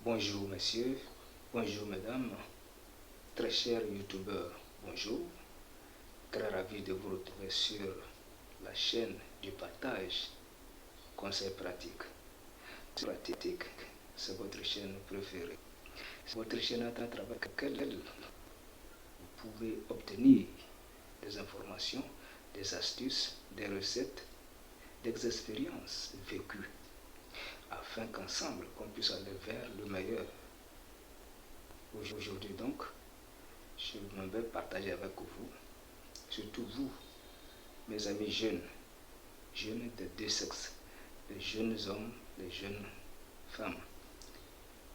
Bonjour messieurs, bonjour mesdames, très chers youtubeurs, bonjour. Très ravi de vous retrouver sur la chaîne du partage, conseils pratiques. Pratique, c'est votre chaîne préférée. C'est votre chaîne à travers laquelle vous pouvez obtenir des informations, des astuces, des recettes, des expériences vécues, afin qu'ensemble, qu'on puisse aller vers le meilleur. Aujourd'hui donc, je vais partager avec vous, surtout vous, mes amis jeunes de deux sexes, les jeunes hommes, les jeunes femmes,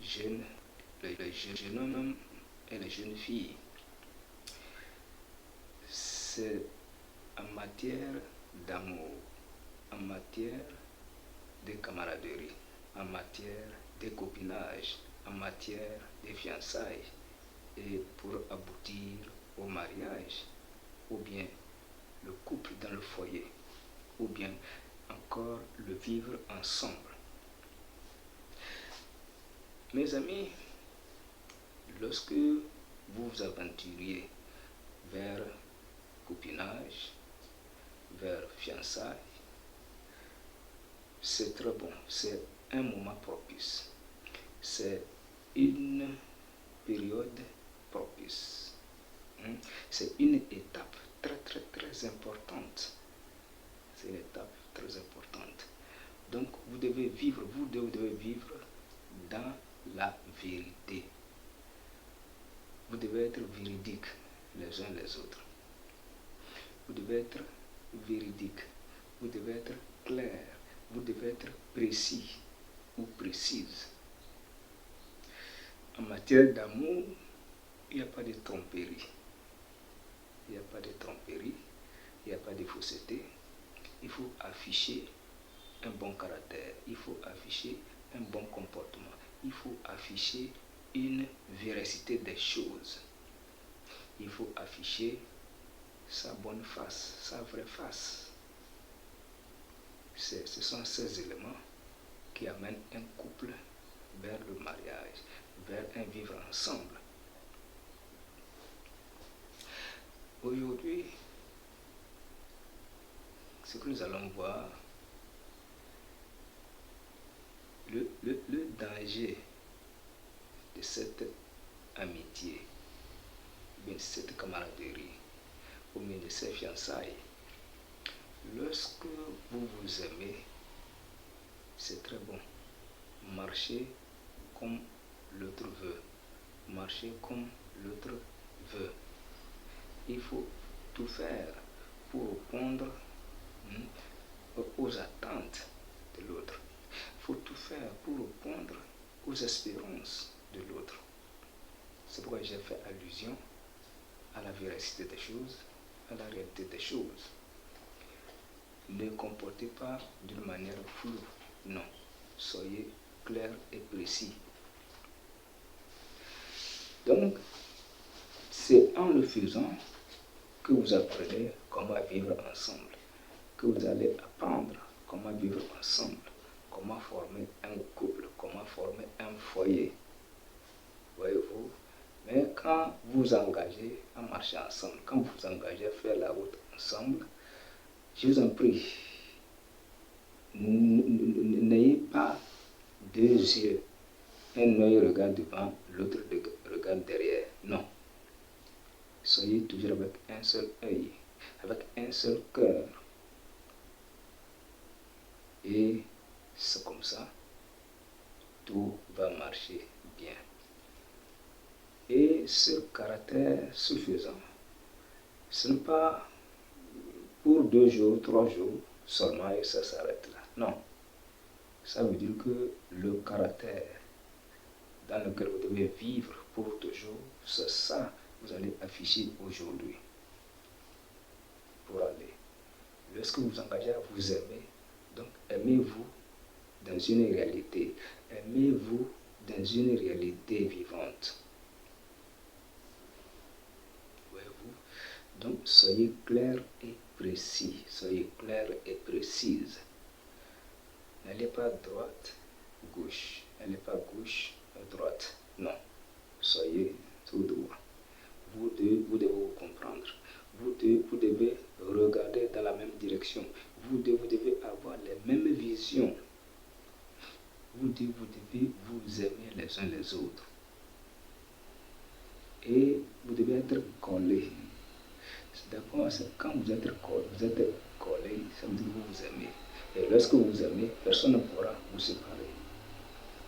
les jeunes hommes et les jeunes filles. C'est en matière d'amour, en matière de camaraderie, en matière de copinage, en matière de fiançailles, et pour aboutir au mariage, ou bien le couple dans le foyer, ou bien encore le vivre ensemble. Mes amis, lorsque vous vous aventuriez vers copinage, vers fiançailles, c'est très bon, c'est un moment propice, c'est une période propice, c'est une étape très importante, c'est une étape très importante. Donc vous devez vivre dans la vérité. Vous devez être véridique les uns les autres. Vous devez être véridique. Vous devez être clair. Vous devez être précis ou précise. En matière d'amour, il n'y a pas de tromperie. Il n'y a pas de tromperie. Il n'y a pas de fausseté. Il faut afficher un bon caractère. Il faut afficher un bon comportement. Il faut afficher une véracité des choses. Il faut afficher sa bonne face, sa vraie face. Ce sont ces éléments qui amènent un couple vers le mariage, vers un vivre ensemble. Aujourd'hui, ce que nous allons voir, le danger de cette amitié, de cette camaraderie, ou bien de ces fiançailles. Lorsque vous vous aimez, c'est très bon. Marchez comme l'autre veut. Marchez comme l'autre veut. Il faut tout faire pour répondre aux attentes de l'autre. Il faut tout faire pour répondre aux espérances de l'autre. C'est pourquoi j'ai fait allusion à la véracité des choses, à la réalité des choses. Ne comportez pas d'une manière floue, non. Soyez clair et précis. Donc, c'est en le faisant que vous apprenez comment vivre ensemble, que vous allez apprendre comment vivre ensemble, comment former un couple, comment former un foyer. Voyez-vous? Mais quand vous engagez à marcher ensemble, quand vous vous engagez à faire la route ensemble, je vous en prie, n'ayez pas deux yeux. Un œil regarde devant, l'autre regarde derrière. Non. Soyez toujours avec un seul œil, avec un seul cœur. Et c'est comme ça, tout va marcher bien. Et ce caractère suffisant, ce n'est pas pour 2 jours, 3 jours seulement et ça s'arrête là. Non. Ça veut dire que le caractère dans lequel vous devez vivre pour toujours, c'est ça que vous allez afficher aujourd'hui. Pour aller. Lorsque vous vous engagez à vous aimer, donc aimez-vous dans une réalité. Aimez-vous dans une réalité vivante. Voyez-vous? Donc soyez clair et précis. Soyez clair et précise. N'allez pas à droite, gauche. N'allez pas à gauche, à droite. Non, soyez tout droit. Vous devez vous comprendre. Vous devez regarder dans la même direction. Vous devez avoir les mêmes visions. Vous devez vous aimer les uns les autres. Et vous devez être collés. D'accord, quand vous êtes collés, ça veut dire que vous vous aimez. Et lorsque vous vous aimez, personne ne pourra vous séparer.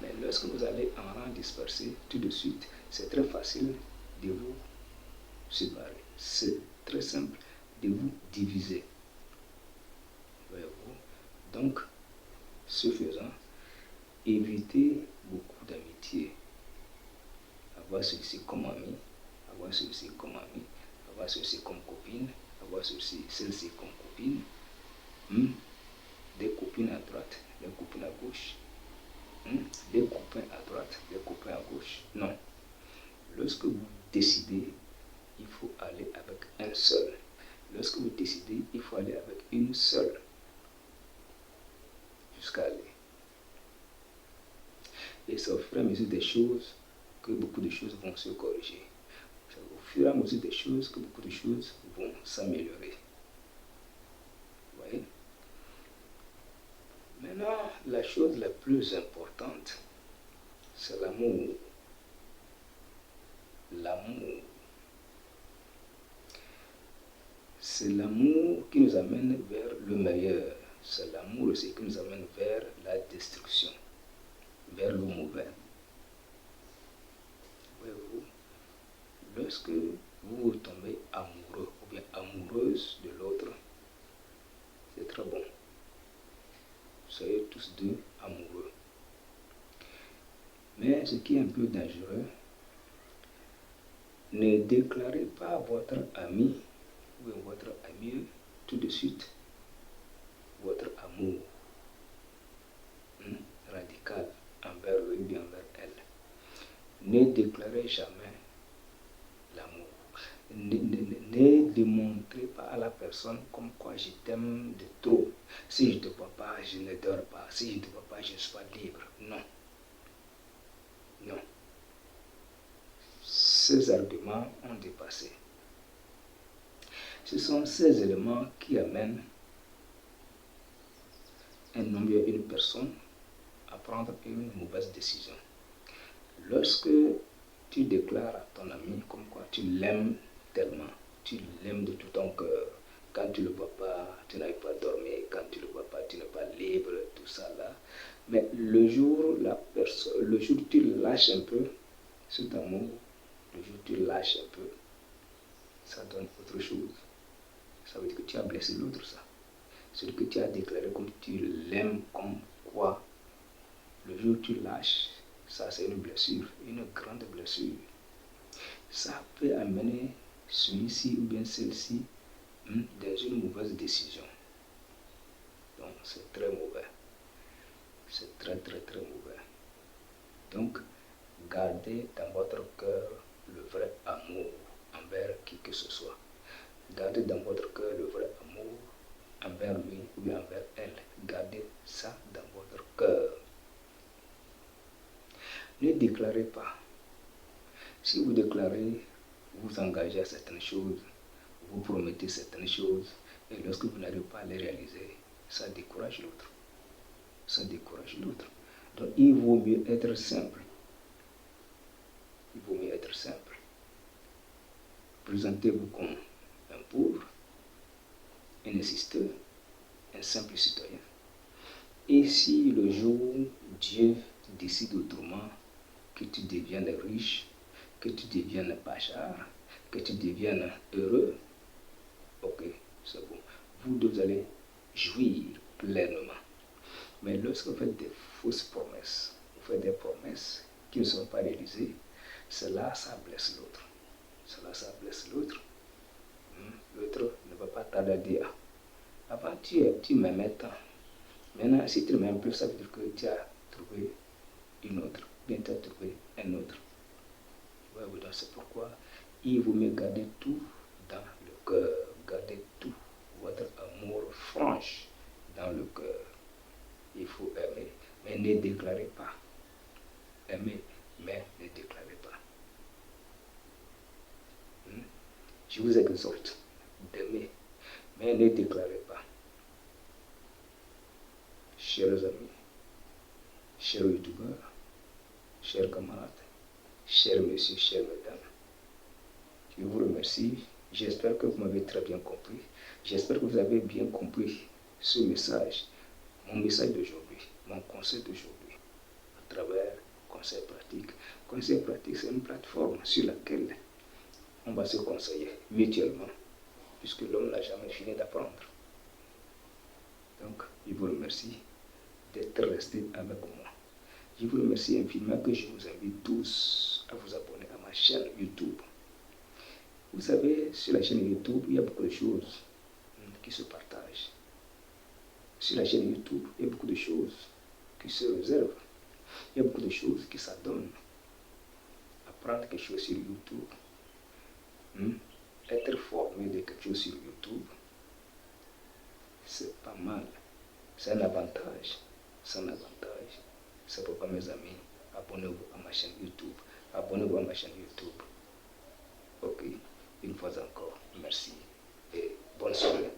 Mais lorsque vous allez en rang dispersé, tout de suite, c'est très facile de vous séparer. C'est très simple de vous diviser. Voyez-vous? Donc, ce faisant, évitez beaucoup d'amitié. Avoir celui-ci comme ami, avoir celui-ci comme ami, avoir celui-ci comme copine, avoir celle-ci comme copine. Des copines à droite, des copines à gauche. Des copains à droite, des copains à gauche. Non. Lorsque vous décidez, il faut aller avec un seul. Lorsque vous décidez, il faut aller avec une seule. Jusqu'à aller. Et c'est au fur et à mesure des choses que beaucoup de choses vont se corriger. C'est au fur et à mesure des choses que beaucoup de choses vont s'améliorer. Vous voyez? Maintenant, la chose la plus importante, c'est l'amour. L'amour. C'est l'amour qui nous amène vers le meilleur. C'est l'amour aussi qui nous amène vers la destruction, vers le mauvais. Voyez-vous, lorsque vous tombez amoureux ou bien amoureuse de l'autre, c'est très bon. Soyez tous deux amoureux. Mais ce qui est un peu dangereux, ne déclarez pas à votre ami ou à votre amie tout de suite votre amour radical envers lui ou bien envers elle. Ne déclarez jamais l'amour. Ne démontrez pas à la personne comme quoi je t'aime de trop. Si je ne te vois pas, je ne dors pas. Si je ne te vois pas, je ne suis pas libre. Non. Non. Ces arguments ont dépassé. Ce sont ces éléments qui amènent un homme ou une personne à prendre une mauvaise décision. Lorsque tu déclares à ton ami comme quoi tu l'aimes tellement, tu l'aimes de tout ton cœur, quand tu ne le vois pas, tu n'arrives pas à dormir, quand tu ne le vois pas, tu n'es pas libre, tout ça là. Mais le jour où tu lâches un peu cet amour, le jour où tu lâches un peu, ça donne autre chose. Ça veut dire que tu as blessé l'autre, ça. Celui que tu as déclaré comme tu l'aimes, comme quoi, le jour où tu lâches, ça c'est une blessure, une grande blessure. Ça peut amener celui-ci ou bien celle-ci dans une mauvaise décision. Donc c'est très mauvais. C'est très très très mauvais. Donc gardez dans votre cœur le vrai amour envers qui que ce soit. Gardez dans votre cœur le vrai amour envers lui ou bien envers elle. Gardez ça dans votre cœur. Ne déclarez pas. Si vous déclarez, vous engagez à certaines choses, vous promettez certaines choses, et lorsque vous n'arrivez pas à les réaliser, ça décourage l'autre. Ça décourage l'autre. Donc il vaut mieux être simple. Il vaut mieux être simple. Présentez-vous comme un pauvre, un assisteur, un simple citoyen. Et si le jour où Dieu décide autrement, que tu deviennes riche, que tu deviennes pachard, que tu deviennes heureux, ok, c'est bon. Vous deux allez jouir pleinement. Mais lorsque vous faites des fausses promesses, vous faites des promesses qui ne sont pas réalisées, cela, ça blesse l'autre. Cela, ça blesse l'autre. L'autre ne va pas tarder à dire, avant tu m'aimais tant. Maintenant, si tu ne m'aimes plus, ça veut dire que tu as trouvé une autre. Bien, tu as trouvé un autre. Ouais, donc c'est pourquoi il vaut mieux garder tout dans le cœur. Gardez tout, votre amour franche dans le cœur. Il faut aimer, mais ne déclarez pas. Aimer, Je vous exhorte d'aimer, mais ne déclarez pas. Chers amis, chers youtubeurs, chers camarades, chers messieurs, chers mesdames, je vous remercie. J'espère que vous m'avez très bien compris. J'espère que vous avez bien compris ce message, mon message d'aujourd'hui, mon conseil d'aujourd'hui, à travers Conseil pratique. Conseil pratique, c'est une plateforme sur laquelle on va se conseiller mutuellement, puisque l'homme n'a jamais fini d'apprendre. Donc, je vous remercie d'être resté avec moi. Je vous remercie infiniment que je vous invite tous à vous abonner à ma chaîne YouTube. Vous savez, sur la chaîne YouTube, il y a beaucoup de choses qui se partagent. Sur la chaîne YouTube, il y a beaucoup de choses qui se réservent. Il y a beaucoup de choses qui s'adonnent. Apprendre quelque chose sur YouTube, être formé de quelque chose sur YouTube, c'est pas mal. C'est un avantage. C'est un avantage. C'est pourquoi, mes amis, abonnez-vous à ma chaîne YouTube. Abonnez-vous à ma chaîne YouTube. Ok, une fois encore, merci et bonne soirée.